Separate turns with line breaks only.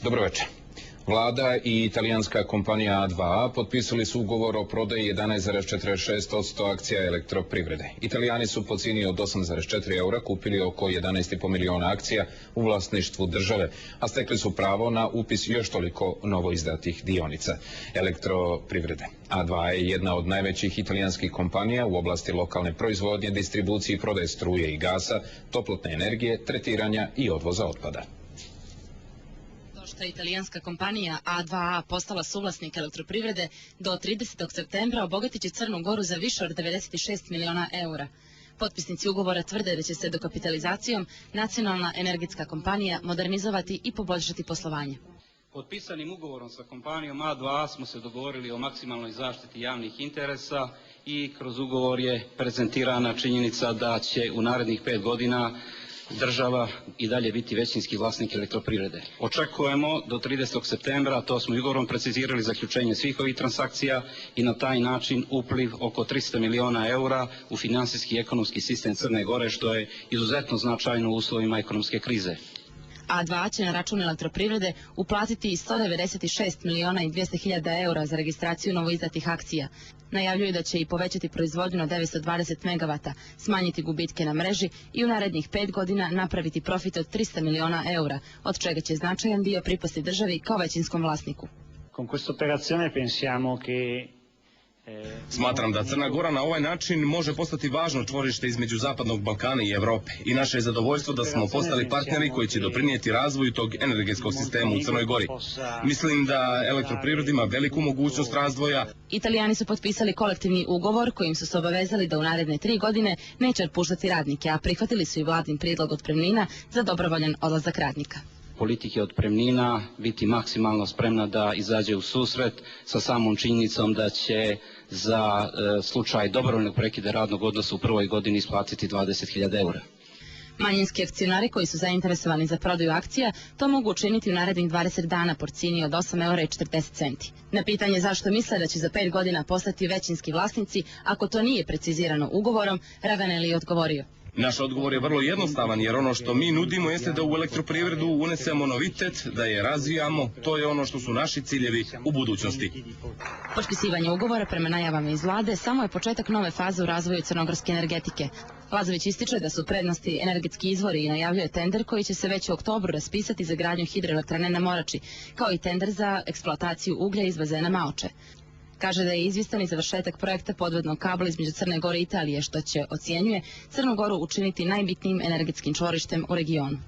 Dobro večer. Vlada i italijanska kompanija A2A potpisali su ugovor o prodaji 11,46% akcija elektroprivrede. Italijani su po cijeni od 8,4 eura kupili oko 11,5 miliona akcija u vlasništvu države, a stekli su pravo na upis još toliko novoizdatih dionica elektroprivrede. A2A je jedna od najvećih italijanskih kompanija u oblasti lokalne proizvodnje, distribucije i prodaje struje i toplotne energije, tretiranja i odvoza otpada.
Što je italijanska kompanija A2A postala suvlasnik elektroprivrede, do 30. septembra obogatit će Crnu Goru za više od 96 miliona eura. Potpisnici ugovora tvrde da će se dokapitalizacijom nacionalna energetska kompanija modernizovati i poboljšati poslovanje.
Potpisanim ugovorom sa kompanijom A2A smo se dogovorili o maksimalnoj zaštiti javnih interesa i kroz ugovor je prezentirana činjenica da će u narednih 5 godina država i dalje biti većinski vlasnik elektroprivrede. Očekujemo do 30. septembra, to smo i ugovorom precizirali, zaključenje svih ovih transakcija i na taj način upliv oko 300 miliona eura u finansijski i ekonomski sistem Crne Gore, što je izuzetno značajno u uslovima ekonomske krize.
A2A će na račun elektroprivrede uplatiti 196 miliona i 200 hiljada eura za registraciju novoizdatih akcija. Najavljuju da će i povećati proizvodnju na 920 megavata, smanjiti gubitke na mreži i u narednih 5 godina napraviti profit od 300 miliona eura, od čega će značajan dio pripasti državi kao većinskom vlasniku.
Con questa operazione pensiamo che
Smatram da Crna Gora na ovaj način može postati važno čvorište između Zapadnog Balkana i Evrope i naše je zadovoljstvo da smo postali partneri koji će doprinijeti razvoju tog energetskog sistema u Crnoj Gori. Mislim da elektroprivreda ima veliku mogućnost razvoja.
Italijani su potpisali kolektivni ugovor kojim su se obavezali da u naredne 3 godine neće otpuštati radnike, a prihvatili su i vladin prijedlog otpremnina za dobrovoljan odlazak radnika.
Politike otpremnina biti maksimalno spremna da izađe u susret sa samom činjenicom da će za slučaj dobrovoljnog prekida radnog odnosa u prvoj godini isplatiti 20.000 eura.
Manjinski akcionari koji su zainteresovani za prodaju akcija to mogu učiniti u narednih 20 dana po cijeni od 8 eura i 40 centi. Na pitanje zašto misle da će za 5 godina postati većinski vlasnici ako to nije precizirano ugovorom, Ravanelli je odgovorio:
Naš odgovor je vrlo jednostavan, jer ono što mi nudimo jeste da u elektroprivredu unesemo novitet, da je razvijamo, to je ono što su naši ciljevi u budućnosti.
Potpisivanje ugovora prema najavama iz vlade samo je početak nove faze u razvoju crnogorske energetike. Lazović ističe da su prednosti energetski izvori i najavljuje tender koji će se već u oktobru raspisati za gradnju hidroelektrane na Morači, kao i tender za eksploataciju uglja iz bazena Maoče. Kaže da je izvjestan i završetak projekta podvodnog kabla između Crne Gore i Italije, što će, ocjenjuje, Crnu Goru učiniti najbitnijim energetskim čvorištem u regionu.